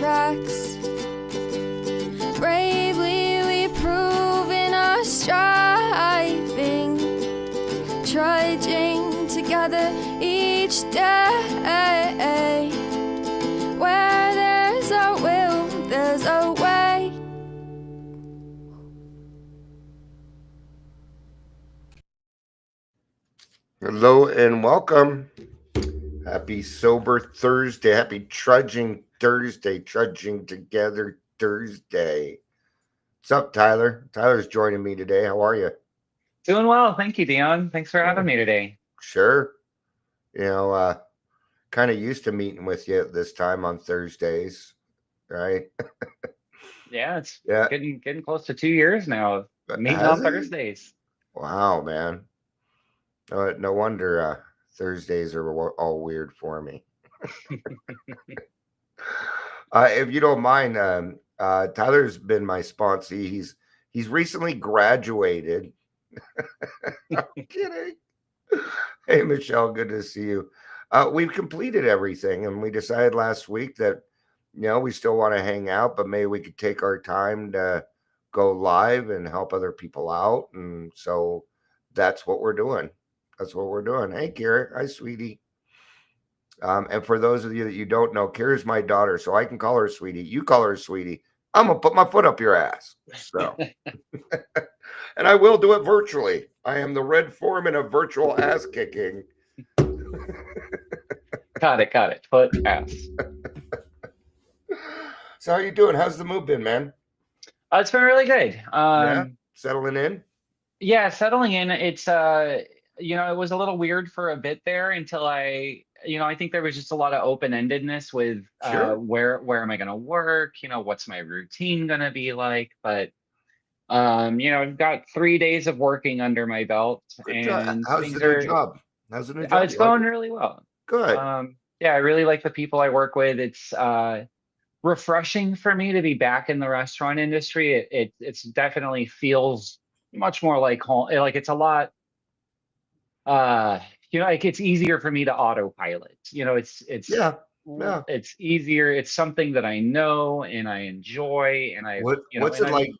tracks. Bravely we prove in our striving, trudging together each day. Where there's a will, there's a way. Hello and welcome. Happy Sober Thursday. Happy Trudging Thursday. Trudging Together Thursday. What's up, Tyler? Tyler's joining me today. How are you? Doing well. Thank you, Dion. Thanks for having me today. Sure. Kind of used to meeting with you at this time on Thursdays, right? Yeah, it's Yeah. getting close to 2 years now of meeting on Thursdays. Wow, man. No wonder Thursdays are all weird for me. If you don't mind, Tyler's been my sponsee. He's recently graduated. I'm kidding. Hey, Michelle, good to see you. We've completed everything, and we decided last week that we still want to hang out, but maybe we could take our time to go live and help other people out. And so that's what we're doing. Hey, Kara. Hi, sweetie. And for those of you that you don't know, Kara's my daughter, so I can call her sweetie. You call her sweetie. I'm going to put my foot up your ass. So, and I will do it virtually. I am the Red Foreman of virtual ass kicking. Got it. Foot ass. So how you doing? How's the move been, man? It's been really good. Yeah, settling in? Yeah, settling in. It's it was a little weird for a bit there until I think there was just a lot of open-endedness with Sure. where am I gonna work? What's my routine gonna be like? But I've got 3 days of working under my belt, Good job. and How's things the new are job? How's the new job? it's going really well. Good. Yeah, I really like the people I work with. It's refreshing for me to be back in the restaurant industry. It's definitely feels much more like home. Like it's a lot. Like it's easier for me to autopilot. Yeah. It's easier. It's something that I know and I enjoy, and What's it like?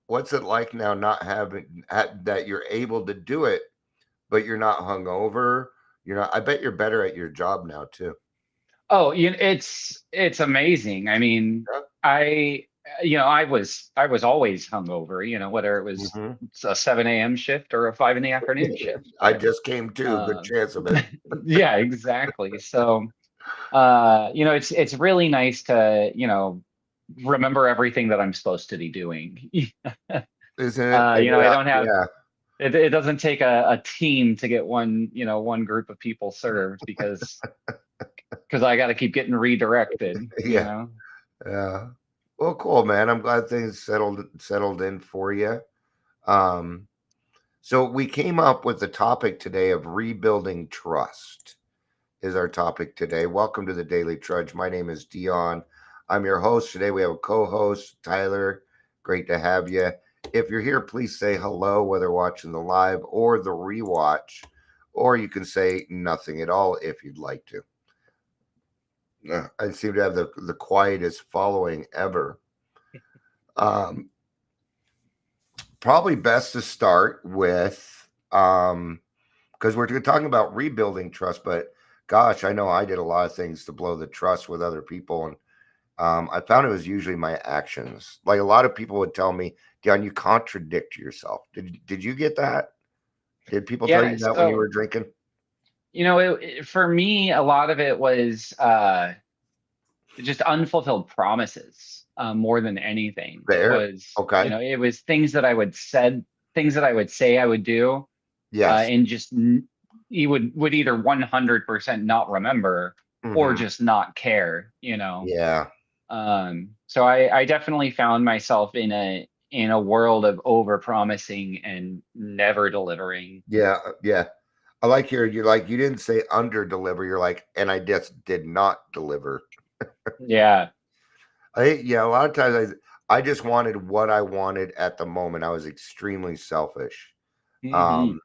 What's it like now? Not having that you're able to do it, but you're not hungover. I bet you're better at your job now too. Oh, it's amazing. I mean, I was always hungover. Whether it was a 7 a.m. shift or a 5 in the afternoon shift. I just came to. Good chance of it. Yeah, exactly. So, it's really nice to remember everything that I'm supposed to be doing. Isn't it? I don't have. Yeah. It doesn't take a team to get one group of people served because I got to keep getting redirected. Yeah. Yeah. Well, cool, man. I'm glad things settled in for you. So we came up with the topic today of rebuilding trust is our topic today. Welcome to the Daily Trudge. My name is Dion. I'm your host today. We have a co-host, Tyler. Great to have you. If you're here, please say hello, whether watching the live or the rewatch, or you can say nothing at all if you'd like to. I seem to have the quietest following ever. Probably best to start with, because we're talking about rebuilding trust, but gosh, I know I did a lot of things to blow the trust with other people, and I found it was usually my actions. Like a lot of people would tell me, Dion, you contradict yourself. Did you get that? Did people tell you that when you were drinking? For me, a lot of it was just unfulfilled promises more than anything. There. It was okay. It was things that I would say I would do. Yes. And just you would either 100% not remember or just not care. Yeah. So I definitely found myself in a world of over promising and never delivering. Yeah. I like you're like, you didn't say under deliver. You're like, and I just did not deliver. Yeah. A lot of times I just wanted what I wanted at the moment. I was extremely selfish. Mm-hmm.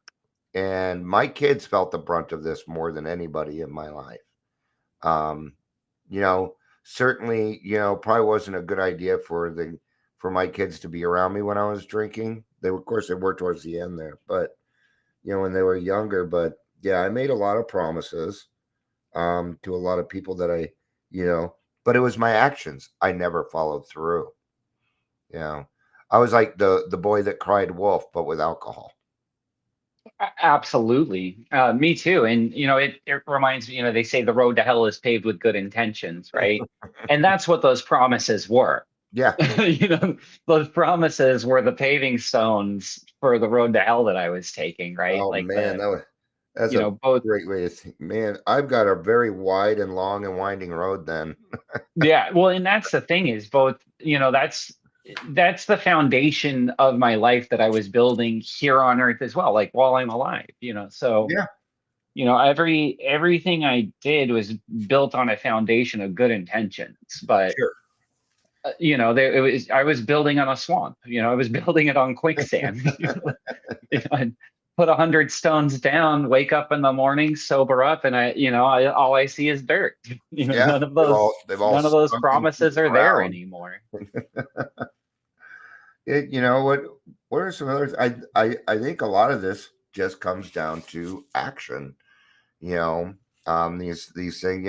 And my kids felt the brunt of this more than anybody in my life. certainly, probably wasn't a good idea for my kids to be around me when I was drinking. Of course, they were towards the end there, but when they were younger. But yeah, I made a lot of promises to a lot of people that but it was my actions. I never followed through. I was like the boy that cried wolf, but with alcohol. Absolutely. Me too. And, it reminds me, they say the road to hell is paved with good intentions, right? And that's what those promises were. Yeah. Those promises were the paving stones for the road to hell that I was taking, right? Oh, Like man, that's a both. great way to think. Man, I've got a very wide and long and winding road then. Yeah. Well, and that's the thing is both, that's the foundation of my life that I was building here on earth as well, like while I'm alive, so Yeah. everything I did was built on a foundation of good intentions, but Sure. I was building on a swamp, I was building it on quicksand. I'd put 100 stones down, wake up in the morning, sober up, and all I see is dirt. Yeah, None of those none of those sunk into promises the are there ground. anymore. What are some others? I think a lot of this just comes down to action. These things.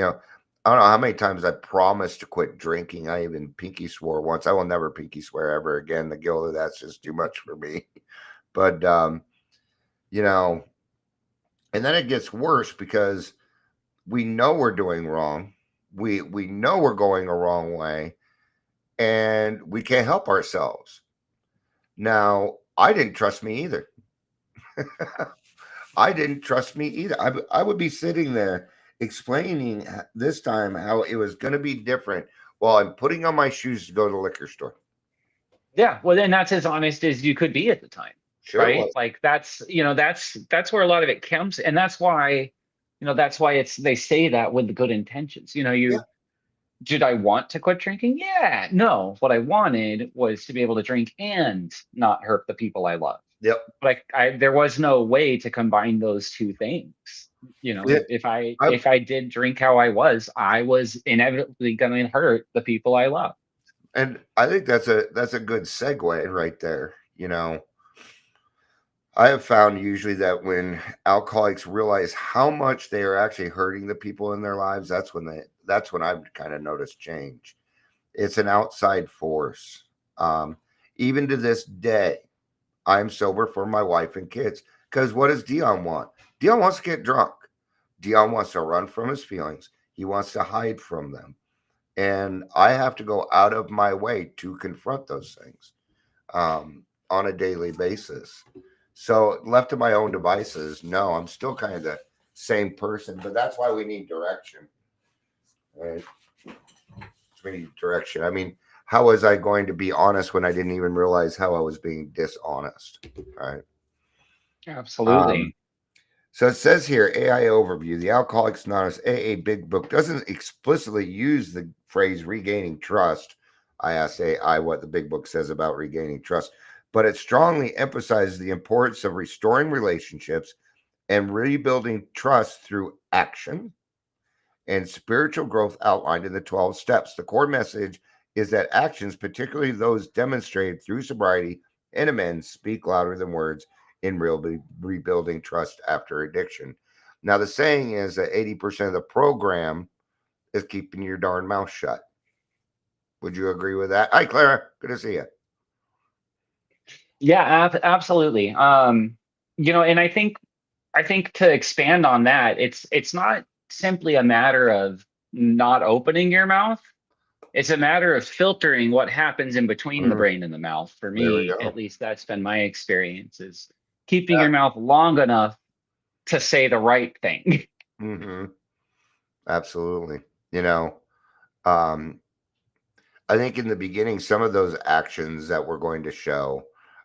I don't know how many times I promised to quit drinking. I even pinky swore once. I will never pinky swear ever again. The guilt of that's just too much for me. But and then it gets worse because we know we're doing wrong. We know we're going a wrong way, and we can't help ourselves. Now, I didn't trust me either. I didn't trust me either. I would be sitting there explaining this time how it was going to be different while I'm putting on my shoes to go to the liquor store. Yeah, well, then that's as honest as you could be at the time, Sure right? was. Like that's where a lot of it comes, and that's why they say that with the good intentions. Yeah. Did I want to quit drinking? Yeah, no. What I wanted was to be able to drink and not hurt the people I love. Yep. Like there was no way to combine those two things. Yeah. If I did drink how I was inevitably going to hurt the people I love. And I think that's a good segue right there. I have found usually that when alcoholics realize how much they are actually hurting the people in their lives, that's when I've kind of noticed change. It's an outside force. Even to this day, I'm sober for my wife and kids. Because what does Dion want? Dion wants to get drunk. Dion wants to run from his feelings. He wants to hide from them. And I have to go out of my way to confront those things on a daily basis. So left to my own devices, no, I'm still kind of the same person, but that's why we need direction. Right? We need direction. I mean, how was I going to be honest when I didn't even realize how I was being dishonest? Right. Absolutely. So it says here, AI overview, the Alcoholics Anonymous AA Big Book doesn't explicitly use the phrase regaining trust. I asked AI what the Big Book says about regaining trust, but it strongly emphasizes the importance of restoring relationships and rebuilding trust through action and spiritual growth outlined in the 12 steps. The core message is that actions, particularly those demonstrated through sobriety and amends, speak louder than words in rebuilding trust after addiction. Now, the saying is that 80% of the program is keeping your darn mouth shut. Would you agree with that? Hi, Clara. Good to see you. Yeah, absolutely. And I think to expand on that, it's not simply a matter of not opening your mouth. It's a matter of filtering what happens in between the brain and the mouth. For me, at least, that's been my experience, is keeping your mouth long enough to say the right thing. Mm-hmm. Absolutely. I think in the beginning, some of those actions that we're going to show,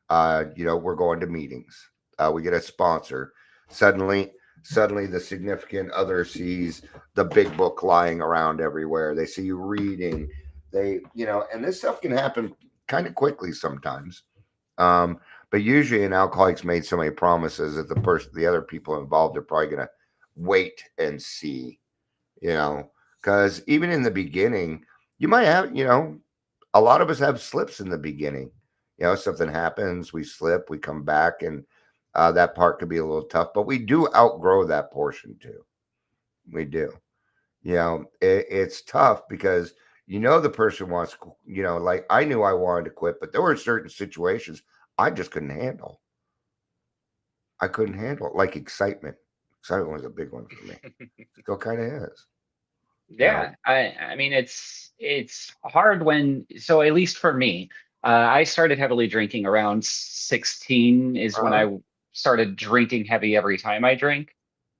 we're going to meetings. We get a sponsor. Suddenly the significant other sees the big book lying around everywhere. They see you reading. And this stuff can happen kind of quickly sometimes. But usually an alcoholic's made so many promises that the other people involved are probably going to wait and see, because even in the beginning, You might have, a lot of us have slips in the beginning. Something happens, we slip, we come back, and that part could be a little tough, but we do outgrow that portion too. We do. It's tough because the person wants, like I knew I wanted to quit, but there were certain situations I just couldn't handle. I couldn't handle it, like excitement. Excitement was a big one for me. Still kind of is. Yeah, I mean it's hard so at least for me, I started heavily drinking around 16 is when Uh-huh. I started drinking heavy every time I drink.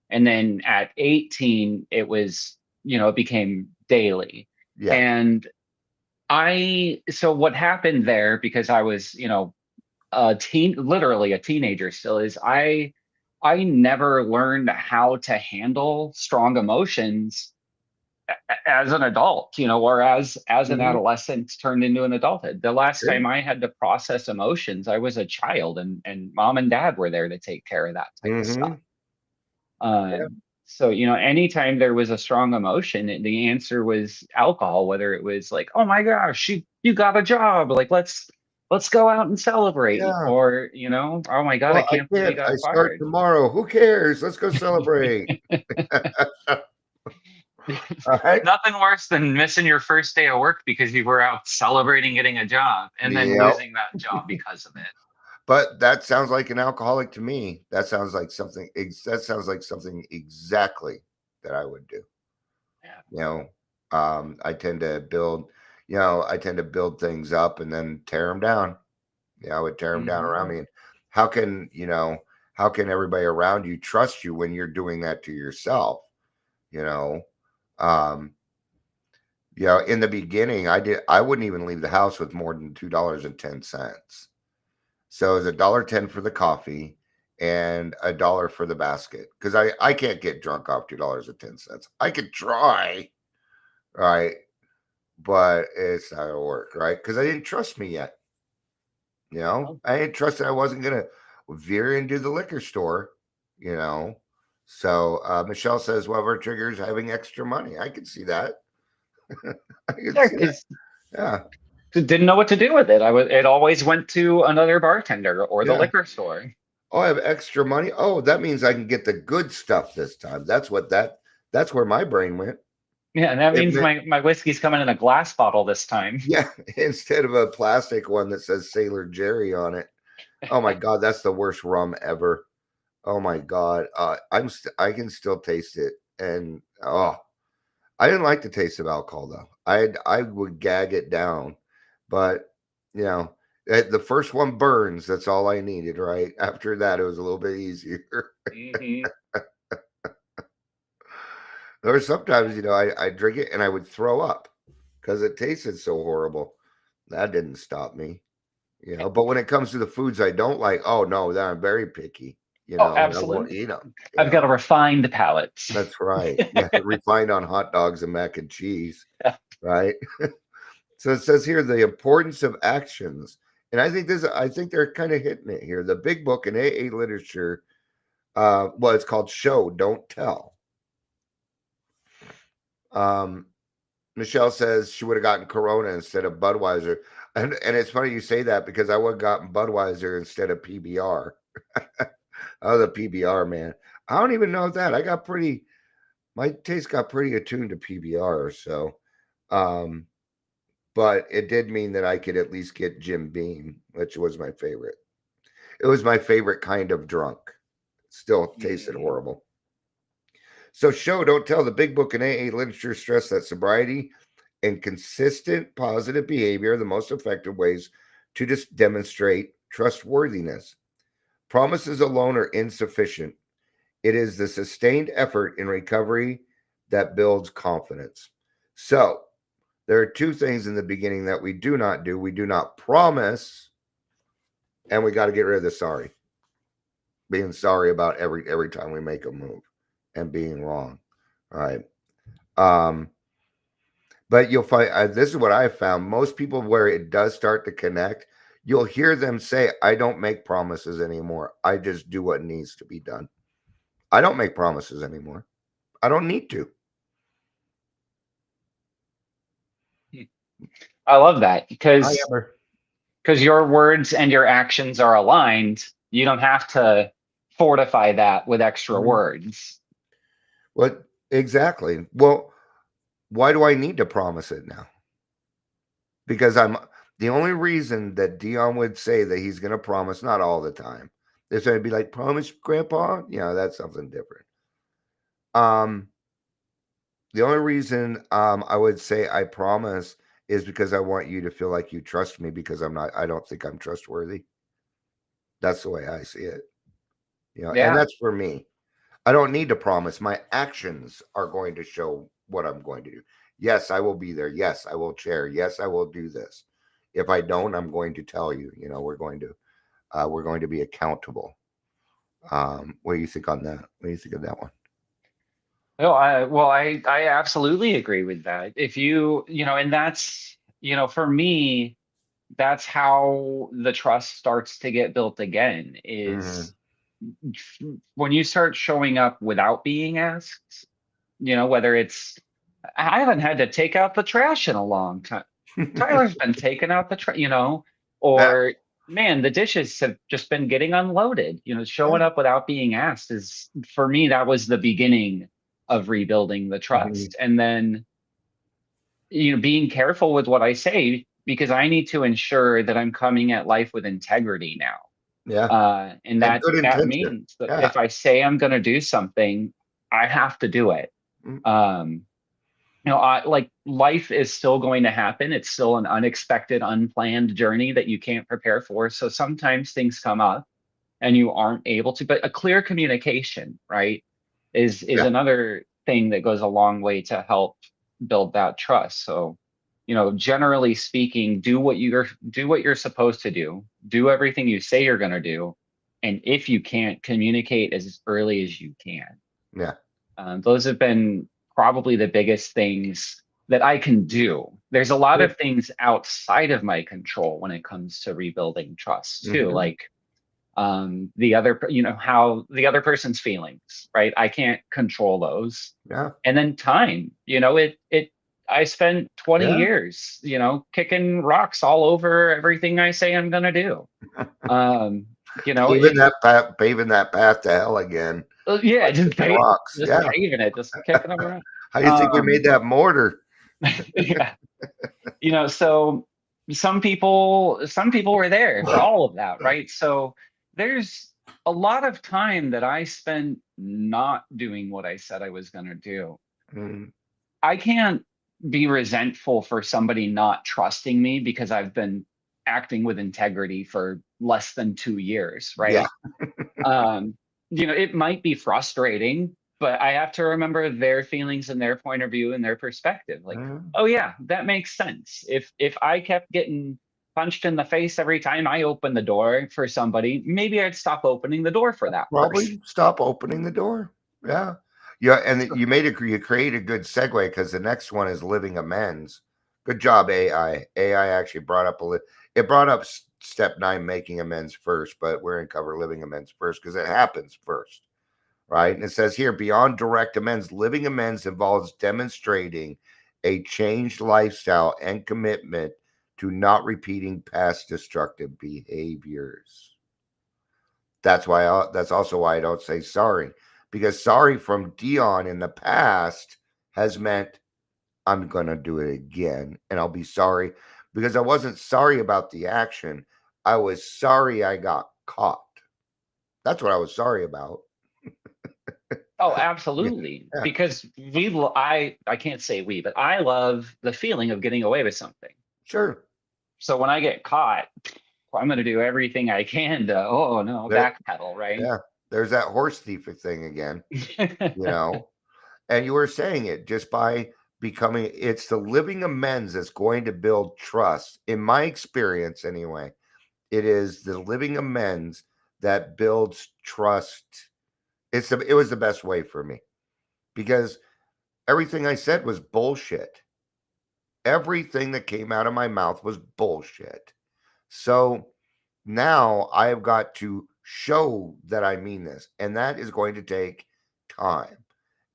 And then at 18, it was, it became daily. Yeah. And so what happened there, because I was, literally a teenager still, is I never learned how to handle strong emotions as an adult, or as an Mhm. adolescent turned into an adulthood. The last Sure. time I had to process emotions, I was a child, and mom and dad were there to take care of that type of stuff. Mhm. Yeah. So, anytime there was a strong emotion, the answer was alcohol, whether it was like, oh my gosh, you got a job, like let's go out and celebrate, Yeah. or oh my God, I Well, I can't believe you can't. I got start fired. tomorrow. Who cares? Let's go celebrate. All right. Nothing worse than missing your first day of work because you were out celebrating getting a job and then Yep. losing that job because of it. But that sounds like an alcoholic to me. That sounds like something. That sounds like something exactly that I would do. Yeah. I tend to build. I tend to build things up and then tear them down. I would tear them down around Mhm. me. And how can how can everybody around you trust you when you're doing that to yourself? You know, um, in the beginning, I wouldn't even leave the house with more than $2.10. So it's $1.10 for the coffee and $1 for the basket. Because I can't get drunk off $2.10. I could try, right? But it's not gonna work, right? Because I didn't trust me yet. Oh, I didn't trust that I wasn't gonna veer into the liquor store, you know. So Michelle says, well, her triggers having extra money. I can see that. I can yeah, see that. because Yeah. didn't know what to do with it. It always went to another bartender or the Yeah. liquor store. Oh, I have extra money. Oh, that means I can get the good stuff this time. That's where my brain went. Yeah, and that It means meant, my whiskey's coming in a glass bottle this time. yeah, instead of a plastic one that says Sailor Jerry on it. Oh my God, that's the worst rum ever. Oh my God. I can still taste it. And I didn't like the taste of alcohol though. I would gag it down. But you know, the first one burns. That's all I needed, right? After that, it was a little bit easier. Hmm. There were sometimes, I drink it and I would throw up because it tasted so horrible. That didn't stop me, But when it comes to the foods I don't like, oh no, then I'm very picky, Oh, and I won't absolutely. eat them. I've got a refined palate. That's right. Yeah, refined on hot dogs and mac and cheese, right? So it says here the importance of actions, and I think they're kind of hitting it here. The big book in AA literature, well, it's called Show Don't Tell. Um, Michelle says she would have gotten Corona instead of Budweiser. And it's funny you say that because I would have gotten Budweiser instead of PBR. Oh, the PBR, man. I don't even know that. My taste got pretty attuned to PBR. So, but it did mean that I could at least get Jim Beam, which was my favorite. It was my favorite kind of drunk. Still tasted Mm. horrible. So, Show Don't Tell, the big book in AA literature stress that sobriety and consistent positive behavior are the most effective ways to just demonstrate trustworthiness. Promises alone are insufficient. It is the sustained effort in recovery that builds confidence. So, there are two things in the beginning that we do not do. We do not promise, and we got to get rid of the sorry. Being sorry about every time we make a move and being wrong. All right. But you'll find this is what I found. Most people, where it does start to connect, you'll hear them say, I don't make promises anymore. I just do what needs to be done. I don't make promises anymore. I don't need to. I love that Hi, because Amber. your words and your actions are aligned. You don't have to fortify that with extra Mhm. words. What exactly? Well, why do I need to promise it now? Because I'm the only reason that Dion would say that he's going to promise, not all the time. There's going to be like, promise, Grandpa. That's something different. Um, the only reason I would say I promise is because I want you to feel like you trust me because I don't think I'm trustworthy. That's the way I see it. And Yeah. that's for me. I don't need to promise. My actions are going to show what I'm going to do. Yes, I will be there. Yes, I will share. Yes, I will do this. If I don't, I'm going to tell you. We're going to be accountable. What do you think on that? What do you think of that one? No, I absolutely agree with that. If and that's, for me, that's how the trust starts to get built again Hmm. is when you start showing up without being asked, whether it's, I haven't had to take out the trash in a long time. Tyler's been taking out the trash, Yeah, or man, the dishes have just been getting unloaded. yeah. Showing up without being asked is, for me, that was the beginning of rebuilding the Mhm. trust. And then, being careful with what I say because I need to ensure that I'm coming at life with integrity now. Yeah, And and that good that intention. means that Yeah. if I say I'm going to do something, I have to do it. Mm, Um, I like life is still going to happen. It's still an unexpected, unplanned journey that you can't prepare for. So sometimes things come up and you aren't able to, but a clear communication, right, is yeah. another thing that goes a long way to help build that trust. So, generally speaking, do what you're supposed to do. Do everything you say you're going to do. And if you can't, communicate as early as you can. Yeah. Those have been probably the biggest things that I can do. There's a lot Good. of things outside of my control when it comes to rebuilding trust too, Mhm. like the other, how the other person's feelings, right? I can't control those. Yeah. And then time, I spent 20 Yeah. years, kicking rocks all over everything I say I'm going to do. Um, Paving that path to hell again. yeah, By kicking rocks. just Yeah. paving it, just kicking them around. How do you think we Um, made that mortar? yeah, so some people were there for all of that, right? So there's a lot of time that I spent not doing what I said I was going to do. Mm, I can't be resentful for somebody not trusting me because I've been acting with integrity for less than 2 years, yeah. right? um it might be frustrating, but I have to remember their feelings and their point of view and their perspective. Like, Mm, oh yeah, that makes sense. If I kept getting punched in the face every time I opened the door for somebody, maybe I'd stop opening the door for that person. probably stop opening the door. Yeah. Yeah. And you create a good segue because the next one is living amends. Good job, AI. AI actually it brought up step 9, making amends first, but we're going to cover living amends first because it happens first. Right. And it says here, beyond direct amends, living amends involves demonstrating a changed lifestyle and commitment to not repeating past destructive behaviors. That's also why I don't say sorry, because sorry from Dion in the past has meant I'm going to do it again and I'll be sorry because I wasn't sorry about the action. I was sorry I got caught. That's what I was sorry about. Oh, Yeah. absolutely. Yeah. Because I can't say we, but I love the feeling of getting away with something. Sure. So when I get caught, I'm going to do everything I can to, oh no, There, backpedal, right? yeah. There's that horse thief thing again, you know. And you were saying it just by becoming it's the living amends that's going to build trust. In my experience, anyway, it is the living amends that builds trust. It was the best way for me because everything I said was bullshit. Everything that came out of my mouth was bullshit. So now I have got to show that I mean this, and that is going to take time.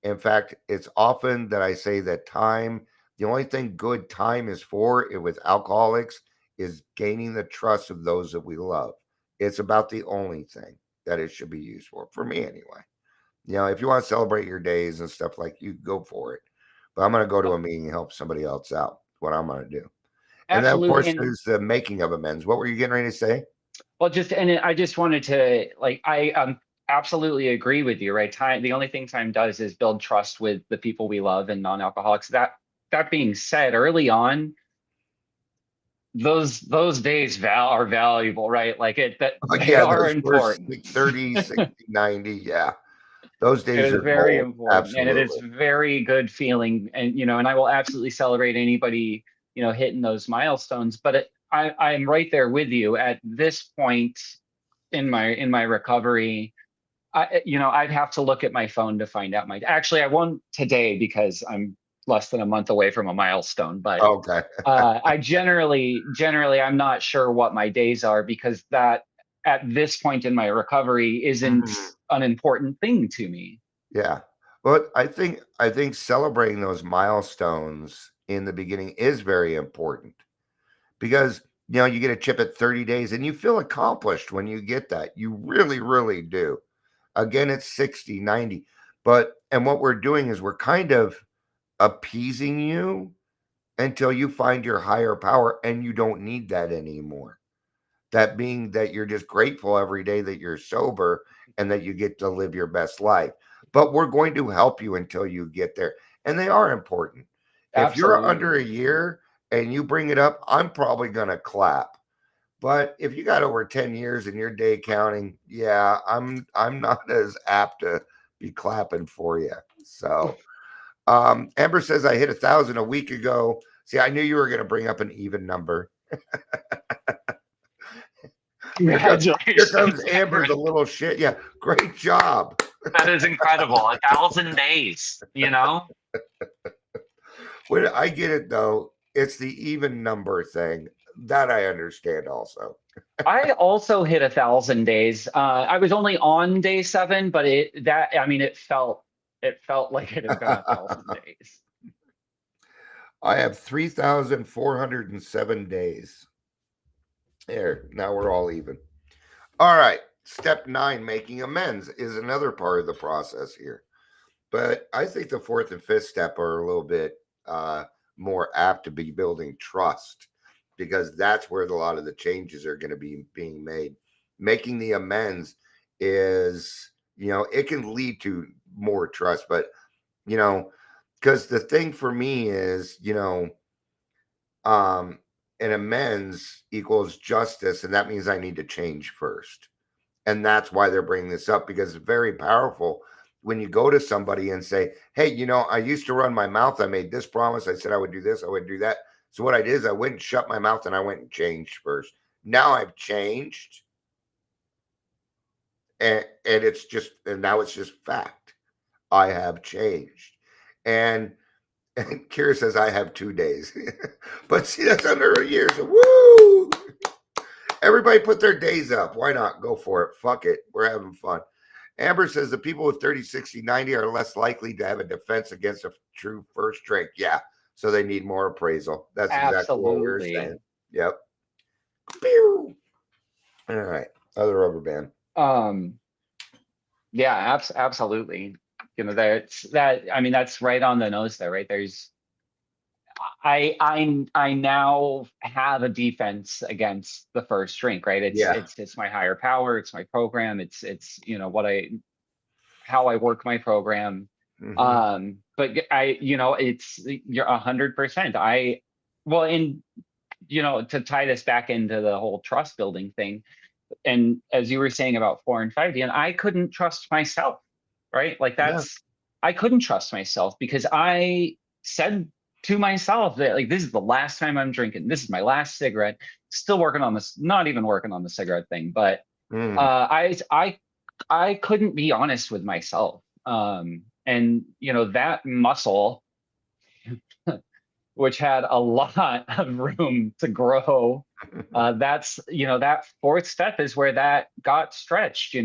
In fact, it's often that I say that time The only thing good time is for with alcoholics is gaining the trust of those that we love. It's about the only thing that it should be used for me anyway. If you want to celebrate your days and stuff like you go for it. But I'm going to go to a meeting and help somebody else out. What I'm going to do. And then, of Absolutely. course, there's the making of amends. What were you getting ready to say? Well, I just wanted to I absolutely agree with you, right? The only thing time does is build trust with the people we love and non-alcoholics. That being said, early on, those days are valuable, right? Like they are important. Like 30, 60, 90, yeah. Those days It is are very gold. important, Absolutely. and it is very good feeling. And and I will absolutely celebrate anybody hitting those milestones. But I'm right there with you at this point in my recovery. I'd have to look at my phone to find out actually, I won't today because I'm less than a month away from a milestone, but okay. I generally I'm not sure what my days are, because that at this point in my recovery isn't an important thing to me. Yeah. But I think celebrating those milestones in the beginning is very important, because you get a chip at 30 days and you feel accomplished when you get that. You really, really do. Again, it's 60, 90. And what we're doing is we're kind of appeasing you until you find your higher power and you don't need that anymore. That being that you're just grateful every day that you're sober and that you get to live your best life. But we're going to help you until you get there. And they are important. If you're under a year and you bring it up, I'm probably going to clap. But if you got over 10 years in your day counting, yeah, I'm not as apt to be clapping for you. So Amber says, I hit 1,000 a week ago. See, I knew you were going to bring up an even number. Congratulations. Here comes Amber, the little shit. Yeah, great job. That is incredible. 1,000 days, When I get it, though, it's the even number thing. That I understand also. I also hit 1,000 days. I was only on day 7, but it felt like it had been 1,000 days. I have 3,407 days. There, now we're all even. All right. Step 9, making amends, is another part of the process here. But I think the 4th and 5th step are a little bit more apt to be building trust, because that's where a lot of the changes are going to be being made. Making the amends is, it can lead to more trust, but, because the thing for me is, an amends equals justice, and that means I need to change first. And that's why they're bringing this up, because it's very powerful when you go to somebody and say, hey, I used to run my mouth. I made this promise. I said I would do this. I would do that. So what I did is I went and shut my mouth and I went and changed first. Now I've changed. And now it's just fact. I have changed. And Kira says I have 2 days. But see, that's under a year. So woo! Everybody put their days up. Why not? Go for it. Fuck it. We're having fun. Amber says the people with 30, 60, 90 are less likely to have a defense against a true first drink. Yeah. So they need more appraisal. That's exactly what we're saying. Yep. Pew! All right. Other rubber band. Yeah, absolutely. That's right on the nose there, right? I now have a defense against the first drink, right? It's my higher power, it's my program, it's how I work my program. Mm-hmm. But you're 100%. To tie this back into the whole trust building thing, and as you were saying about 4 and 5, and I couldn't trust myself, right? Like I couldn't trust myself, because I said to myself that, like, this is the last time I'm drinking. This is my last cigarette. Still working on this, not even working on the cigarette thing, but I couldn't be honest with myself. And that muscle, which had a lot of room to grow, that's that 4th step is where that got stretched.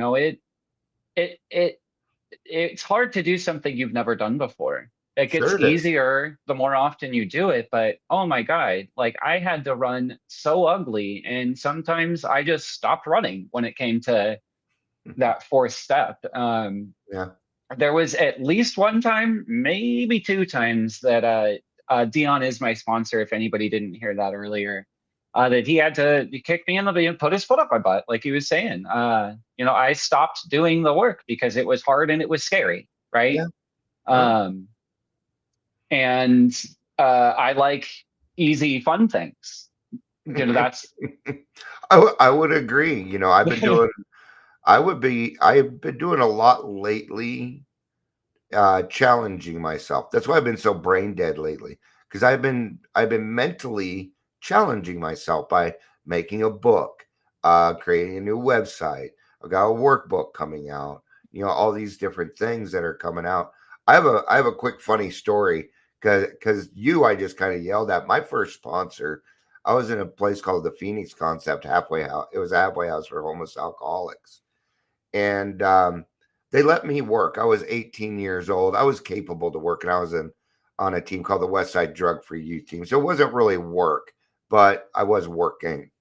It's hard to do something you've never done before. It gets Sure it is. easier the more often you do it, but oh my God, like I had to run so ugly. And sometimes I just stopped running when it came to that fourth step. Yeah. There was at least one time, maybe two times that Dion is my sponsor. If anybody didn't hear that earlier, that he had to kick me in the put his foot up my butt, like he was saying. I stopped doing the work because it was hard and it was scary, right? Yeah. Um, and I like easy, fun things. That's I would agree. I've been doing I've been doing a lot lately, challenging myself. That's why I've been so brain dead lately. Because I've been mentally challenging myself by making a book, creating a new website. I've got a workbook coming out, all these different things that are coming out. I have a quick funny story because I just kind of yelled at my first sponsor. I was in a place called the Phoenix Concept halfway house. It was a halfway house for homeless alcoholics. And they let me work. I was 18 years old. I was capable to work, and I was on a team called the Westside Drug Free Youth Team. So it wasn't really work, but I was working.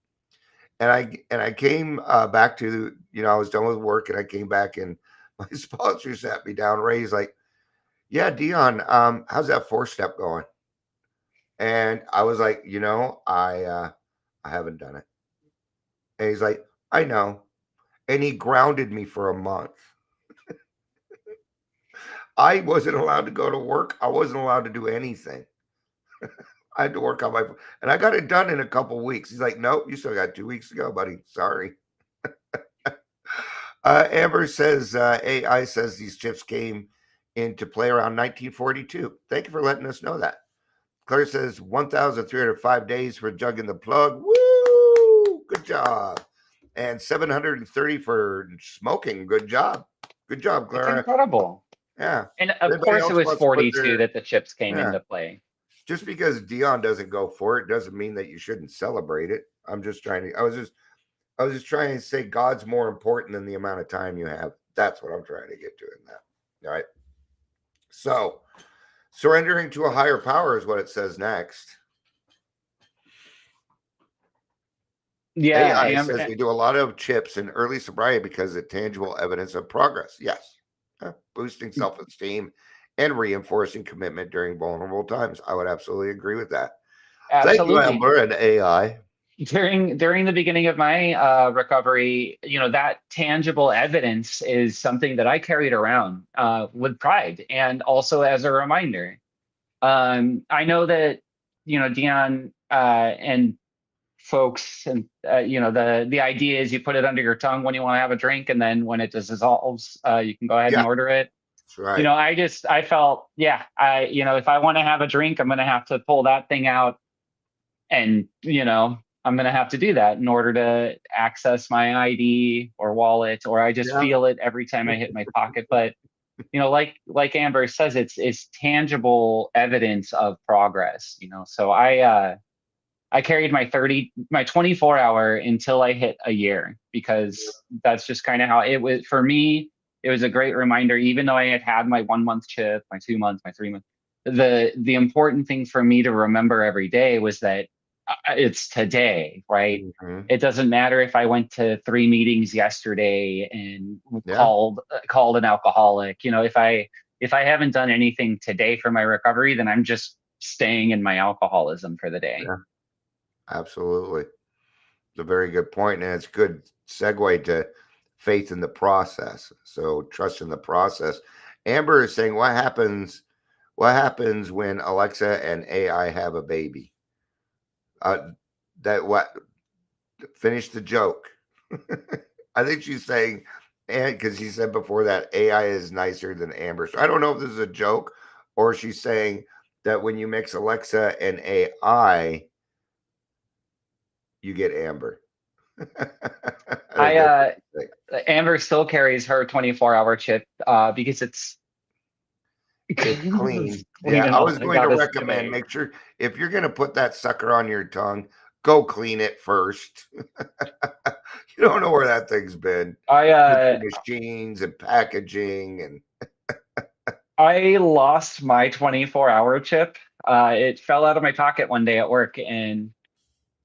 And I came back to, I was done with work, and I came back, and my sponsor sat me down. Ray's like, "Yeah, Dion, how's that fourth step going?" And I was like, I haven't done it. And he's like, "I know." And he grounded me for a month. I wasn't allowed to go to work. I wasn't allowed to do anything. I had to work on and I got it done in a couple weeks. He's like, "Nope, you still got 2 weeks to go, buddy. Sorry." Amber says AI says these chips came into play around 1942. Thank you for letting us know that. Claire says 1,305 days for jugging the plug. Woo! Good job. And 730 for smoking. Good job. Good job, it's Clara. incredible. Yeah. And of Anybody course, else it was wants to put 42 that the chips came Yeah. into play. Just because Dion doesn't go for it doesn't mean that you shouldn't celebrate it. I was just trying to say God's more important than the amount of time you have. That's what I'm trying to get to in that. All right. So, surrendering to a higher power is what it says next. Yeah, AI says they do a lot of chips in early sobriety because of tangible evidence of progress. Yes. Boosting self-esteem and reinforcing commitment during vulnerable times. I would absolutely agree with that. absolutely. Thank you, Amber and AI. During the beginning of my recovery, that tangible evidence is something that I carried around with pride and also as a reminder. I know that Dion and folks, and the idea is you put it under your tongue when you want to have a drink, and then when it dissolves, you can go ahead and order it. That's right. I felt, if I want to have a drink, I'm going to have to pull that thing out, and I'm going to have to do that in order to access my ID or wallet, or I just feel it every time I hit my pocket. But like Amber says, it's tangible evidence of progress. So I carried my 24 hour until I hit a year, because that's just kind of how it was for me. It was a great reminder, even though I had my 1 month chip, my 2 months, my 3 months. The important thing for me to remember every day was that it's today, right? Mhm. It doesn't matter if I went to 3 meetings yesterday and called an alcoholic. If I haven't done anything today for my recovery, then I'm just staying in my alcoholism for the day. Yeah. Absolutely. It's a very good point, and it's a good segue to faith in the process. So trust in the process. Amber is saying, what happens when Alexa and AI have a baby? Finish the joke. I think she's saying, and because she said before that AI is nicer than Amber. So I don't know if this is a joke, or she's saying that when you mix Alexa and AI, you get Amber. Amber still carries her 24-hour chip because it's clean. Yeah, I was going to recommend, make sure if you're going to put that sucker on your tongue, go clean it first. You don't know where that thing's been. Machines and packaging and I lost my 24-hour chip. It fell out of my pocket one day at work, and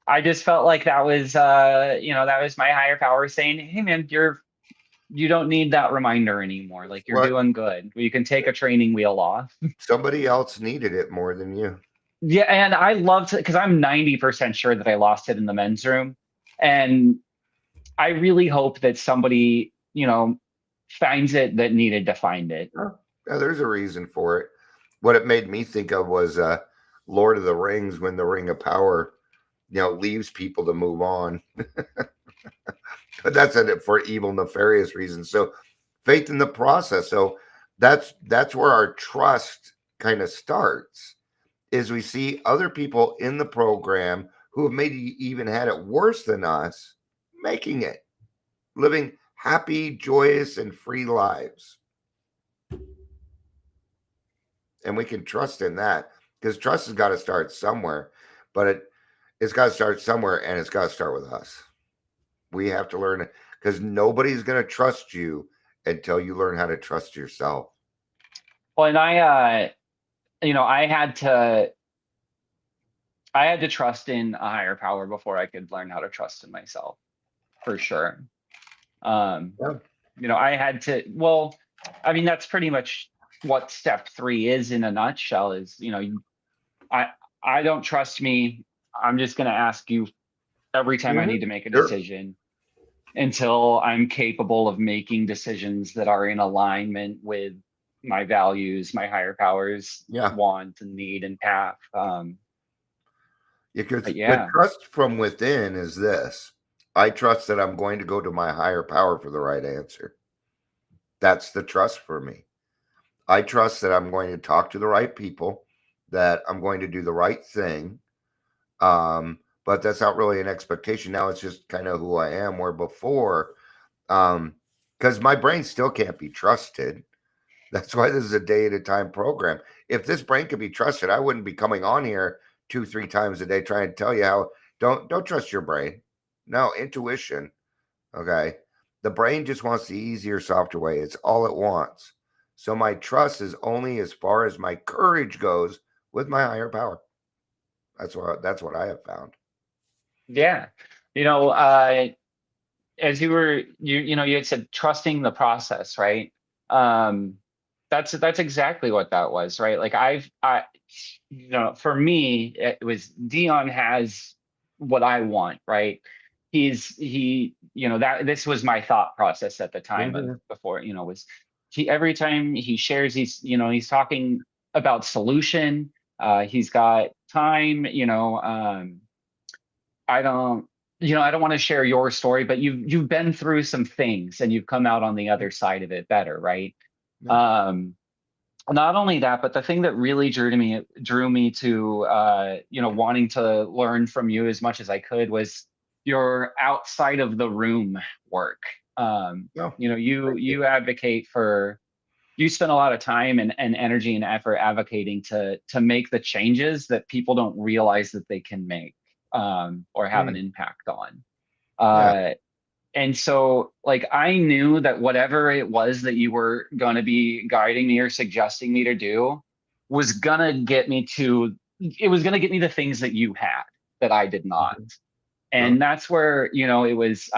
I just felt like that was, that was my higher power saying, "Hey, man, you don't need that reminder anymore. Like you're What? doing good. You can take a training wheel off." Somebody else needed it more than you. Yeah, and I loved it because I'm 90% sure that I lost it in the men's room, and I really hope that somebody, finds it that needed to find it. Yeah, there's a reason for it. What it made me think of was Lord of the Rings, when the Ring of Power, leaves people to move on. But that's it for evil, nefarious reasons. So faith in the process. So that's where our trust kind of starts. Is we see other people in the program who have maybe even had it worse than us, making it, living happy, joyous, and free lives. And we can trust in that, because trust has got to start somewhere, but it's got to start somewhere, and it's got to start with us. We have to learn, because nobody's going to trust you until you learn how to trust yourself. Well, and I had to trust in a higher power before I could learn how to trust in myself, for sure. Yeah. I had to, well, I mean, that's pretty much what step 3 is in a nutshell. Is, I don't trust me. I'm just going to ask you every time I need to make a Sure. decision until I'm capable of making decisions that are in alignment with my values, my higher powers, Yeah. want and need and path. Because Yeah. the trust from within is this: I trust that I'm going to go to my higher power for the right answer. That's the trust for me. I trust that I'm going to talk to the right people, that I'm going to do the right thing. But that's not really an expectation. Now it's just kind of who I am. Where before, because my brain still can't be trusted. That's why this is a day at a time program. If this brain could be trusted, I wouldn't be coming on here 2-3 times a day trying to tell you how. Don't trust your brain. No, intuition. Okay. The brain just wants the easier, softer way. It's all it wants. So my trust is only as far as my courage goes with my higher power. That's what I have found. Yeah. As you had said, trusting the process, right? That's exactly what that was, right? Like for me, it was Dion has what I want, right? That this was my thought process at the time of before, was every time he shares, he's talking about solution. He's got time, I don't want to share your story, but you've been through some things and you've come out on the other side of it better, right? Yeah. Not only that, but the thing that really drew me to wanting to learn from you as much as I could was your outside of the room work. Yeah. You advocate for, you spend a lot of time and energy and effort advocating to make the changes that people don't realize that they can make, or have an impact on. Yeah. And so, like, I knew that whatever it was that you were going to be guiding me or suggesting me to do was going to get me the things that you had that I did not. And that's where, it was,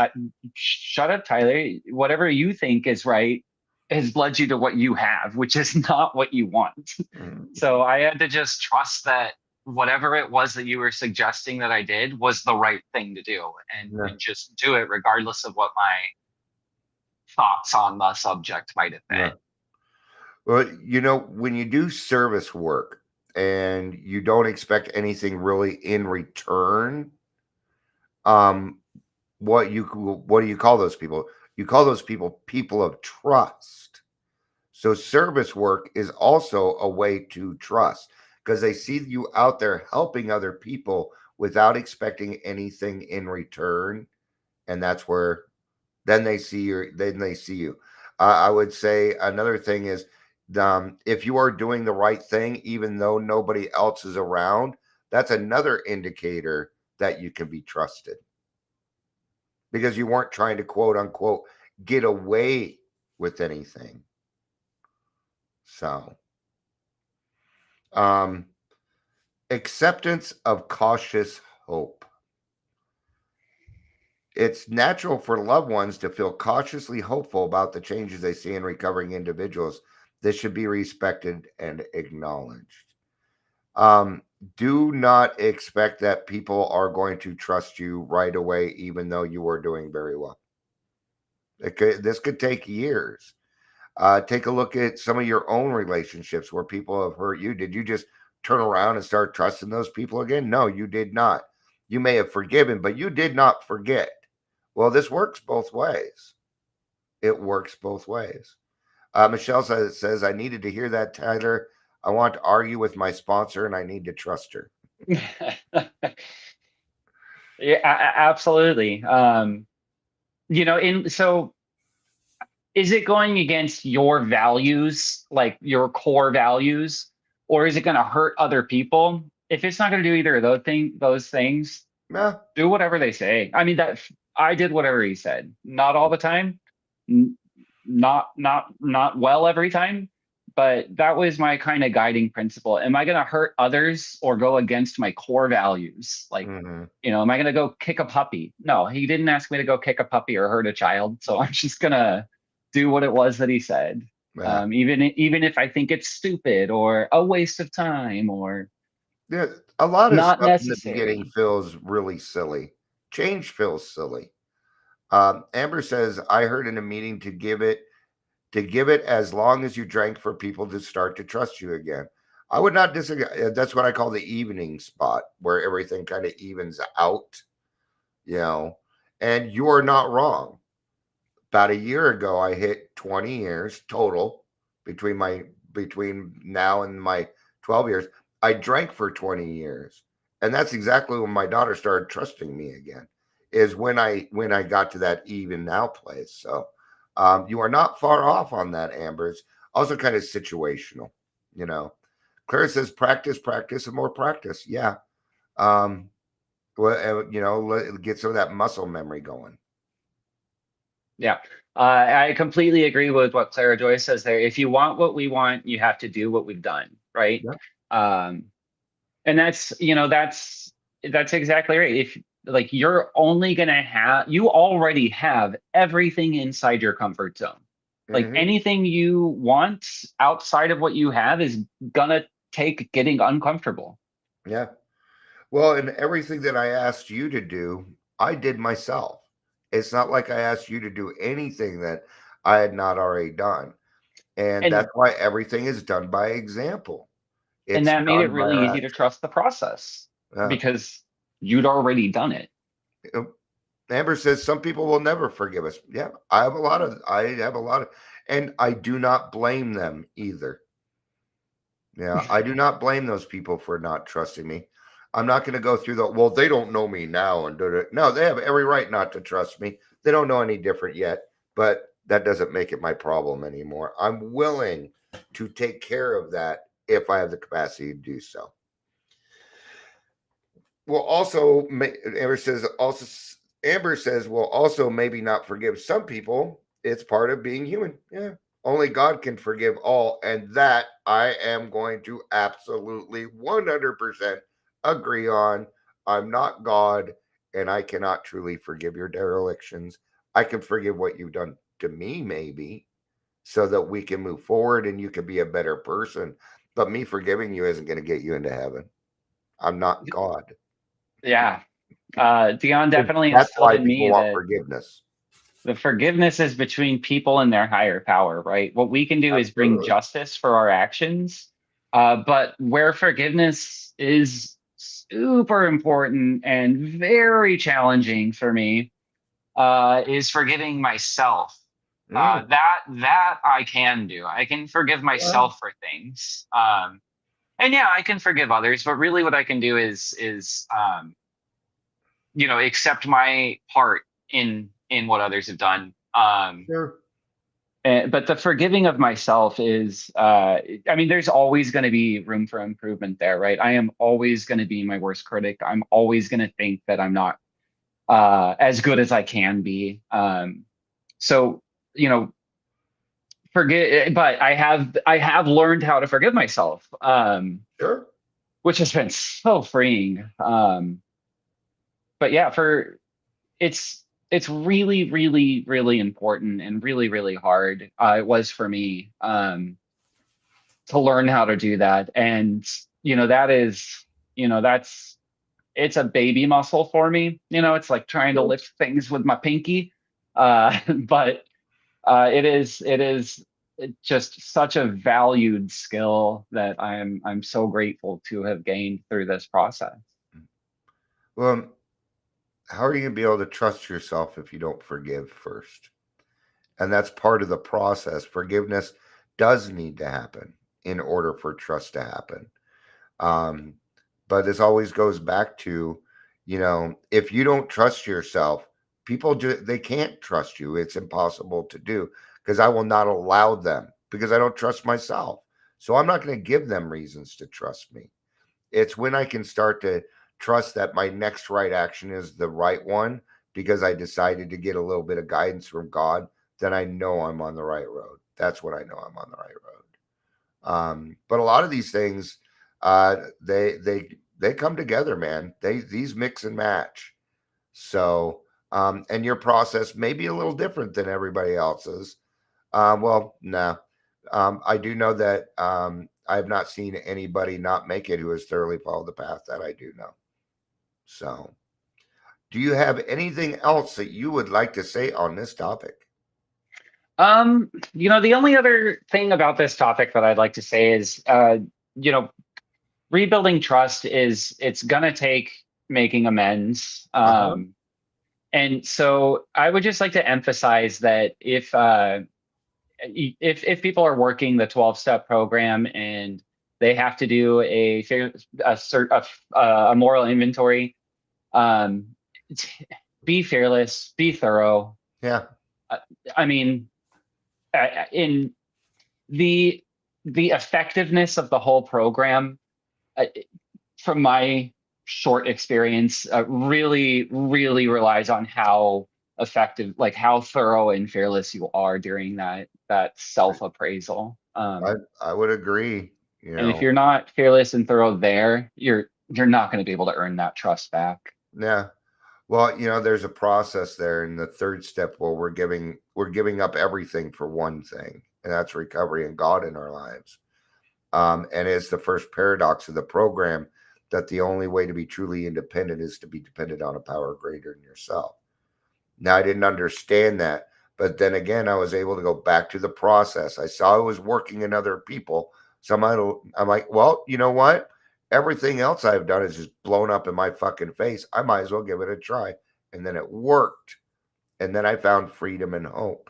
shut up, Tyler. Whatever you think is right has led you to what you have, which is not what you want. So I had to just trust that whatever it was that you were suggesting that I did was the right thing to do, and just do it regardless of what my thoughts on the subject might have been. Yeah. Well, when you do service work and you don't expect anything really in return, what do you call those people? You call those people of trust. So service work is also a way to trust, because they see you out there helping other people without expecting anything in return, and that's where then they see you. I would say another thing is, if you are doing the right thing even though nobody else is around, that's another indicator that you can be trusted, because you weren't trying to, quote unquote, get away with anything. So Um, acceptance of cautious hope. It's natural for loved ones to feel cautiously hopeful about the changes they see in recovering individuals. This should be respected and acknowledged. Um, do not expect that people are going to trust you right away, even though you are doing very well. This could take years. Take a look at some of your own relationships where people have hurt you. Did you just turn around and start trusting those people again? No, you did not. You may have forgiven, but you did not forget. Well, this works both ways. It works both ways. Michelle says, I needed to hear that, Tyler. I want to argue with my sponsor and I need to trust her. Yeah, absolutely. So is it going against your values, like your core values, or is it going to hurt other people? If it's not going to do either of those things, Yeah. do whatever they say. I mean, that I did whatever he said. Not all the time, not well every time, but that was my kind of guiding principle. Am I going to hurt others or go against my core values? Like, am I going to go kick a puppy? No, he didn't ask me to go kick a puppy or hurt a child. So I'm just going to do what it was that he said. Yeah. Even if I think it's stupid or a waste of time or yeah, a lot of not stuff necessary. in the beginning feels really silly. Change feels silly. Amber says, I heard in a meeting to give it as long as you drank for people to start to trust you again. I would not disagree. That's what I call the evening spot, where everything kind of evens out, and you are not wrong. About a year ago, I hit 20 years total between now and my 12 years. I drank for 20 years. And that's exactly when my daughter started trusting me again, is when I got to that even now place. So you are not far off on that, Amber. It's also kind of situational, Claire says practice, and more practice. Yeah. Get some of that muscle memory going. Yeah. I completely agree with what Clara Joyce says there. If you want what we want, you have to do what we've done. Right. Yeah. And that's exactly right. If like you already have everything inside your comfort zone. Like anything you want outside of what you have is gonna take getting uncomfortable. Yeah. Well, and everything that I asked you to do, I did myself. It's not like I asked you to do anything that I had not already done. And that's why everything is done by example. And that made it really easy to trust the process because you'd already done it. Amber says some people will never forgive us. Yeah, I have a lot of, and I do not blame them either. Yeah, I do not blame those people for not trusting me. I'm not going to go through well, they don't know me now. And no, they have every right not to trust me. They don't know any different yet, but that doesn't make it my problem anymore. I'm willing to take care of that if I have the capacity to do so. Well, also, Amber says, well, also maybe not forgive some people. It's part of being human. Yeah. Only God can forgive all. And that I am going to absolutely 100% agree on. I'm not God, and I cannot truly forgive your derelictions. I can forgive what you've done to me, maybe, so that we can move forward and you can be a better person. But me forgiving you isn't going to get you into heaven. I'm not God. Yeah. Dion definitely That's why instilled in people me want that forgiveness. the forgiveness is between people and their higher power, right? What we can do is bring justice for our actions. But where forgiveness is super important and very challenging for me is forgiving myself. That I can do. I can forgive myself for things. And yeah, I can forgive others, but really what I can do is accept my part in what others have done. Sure. But the forgiving of myself is, there's always going to be room for improvement there, right? I am always going to be my worst critic. I'm always going to think that I'm not as good as I can be. So, forget, but I have learned how to forgive myself, Sure. which has been so freeing. But yeah, it's really, really, really important and really, really hard. It was for me, to learn how to do that. And, that is, it's a baby muscle for me. It's like trying to lift things with my pinky. But it is just such a valued skill that I'm so grateful to have gained through this process. Well, how are you going to be able to trust yourself if you don't forgive first? And that's part of the process. Forgiveness does need to happen in order for trust to happen. But this always goes back to, if you don't trust yourself, people they can't trust you. It's impossible to do because I will not allow them because I don't trust myself. So I'm not going to give them reasons to trust me. It's when I can start to trust that my next right action is the right one because I decided to get a little bit of guidance from God, then I know I'm on the right road. That's when I know I'm on the right road. But a lot of these things, they come together, man. These mix and match. So, and your process may be a little different than everybody else's. Well, no. I do know that I have not seen anybody not make it who has thoroughly followed the path that I do know. So, do you have anything else that you would like to say on this topic? The only other thing about this topic that I'd like to say is, rebuilding trust it's gonna take making amends. And so I would just like to emphasize that if people are working the 12-step program and they have to do a moral inventory, be fearless, be thorough. Yeah. I mean, in the effectiveness of the whole program, from my short experience, really, really relies on how effective, like how thorough and fearless you are during that self-appraisal. I would agree. And if you're not fearless and thorough there, you're not going to be able to earn that trust back. Yeah. Well, there's a process there in the third step where we're giving up everything for one thing, and that's recovery and God in our lives. And it's the first paradox of the program that the only way to be truly independent is to be dependent on a power greater than yourself. Now, I didn't understand that, but then again, I was able to go back to the process. I saw it was working in other people. So I'm like, well, you know what? Everything else I've done is just blown up in my fucking face. I might as well give it a try. And then it worked. And then I found freedom and hope.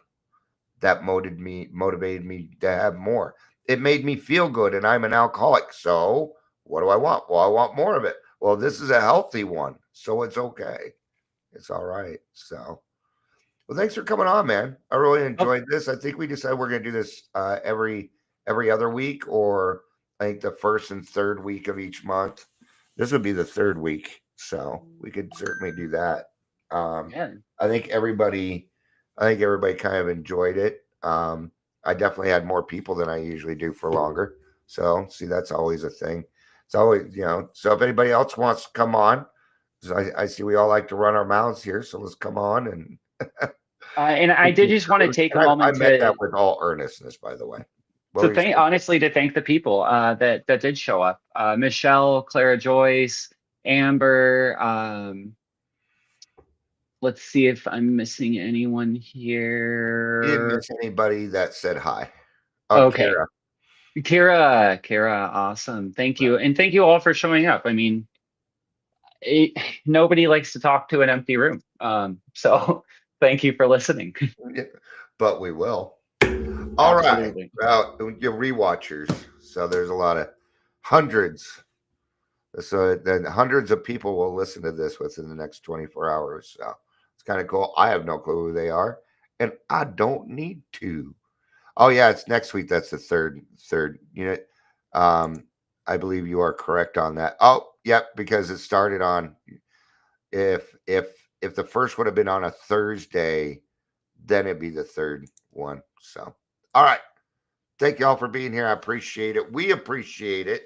That motivated me to have more. It made me feel good, and I'm an alcoholic. So what do I want? Well, I want more of it. Well, this is a healthy one, so it's okay. It's all right. So, well, thanks for coming on, man. I really enjoyed this. I think we decided we're going to do this every other week, or I think the first and third week of each month. This would be the third week, so we could certainly do that. I think everybody kind of enjoyed it. I definitely had more people than I usually do for longer. So see, that's always a thing. It's always, so if anybody else wants to come on, I see we all like to run our mouths here. So let's come on. And I did just want to take a moment. I meant that with all earnestness, by the way. To thank the people that did show up. Michelle, Clara Joyce, Amber, let's see if I'm missing anyone here. You didn't miss anybody that said hi. Okay. Kira, awesome. Thank you. And thank you all for showing up. I mean, nobody likes to talk to an empty room. So thank you for listening. But we will. All right. Well, your rewatchers. So there's a lot of hundreds. So then hundreds of people will listen to this within the next 24 hours. So it's kind of cool. I have no clue who they are, and I don't need to. Oh yeah, it's next week. That's the third unit. I believe you are correct on that. Oh, yep, because it started on if the first would have been on a Thursday, then it'd be the third one. So all right. Thank y'all for being here. I appreciate it. We appreciate it.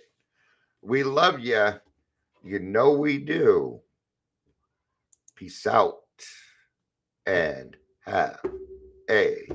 We love you. You know we do. Peace out and have a